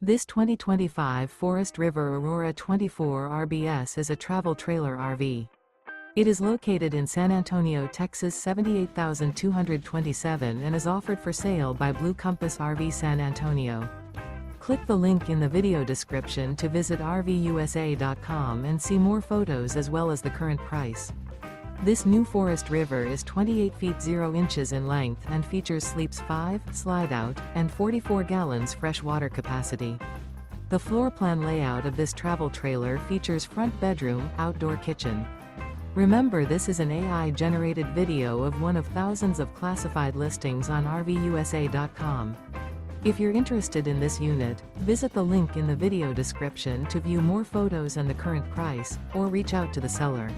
This 2025 Forest River Aurora 24 RBS is a travel trailer RV. It is located in San Antonio, Texas 78227 and is offered for sale by Blue Compass RV San Antonio. Click the link in the video description to visit RVUSA.com and see more photos as well as the current price. This new Forest River is 28 feet 0 inches in length and features sleeps 5, slide-out, and 44 gallons fresh water capacity. The floor plan layout of this travel trailer features front bedroom, outdoor kitchen. Remember, this is an AI-generated video of one of thousands of classified listings on RVUSA.com. If you're interested in this unit, visit the link in the video description to view more photos and the current price, or reach out to the seller.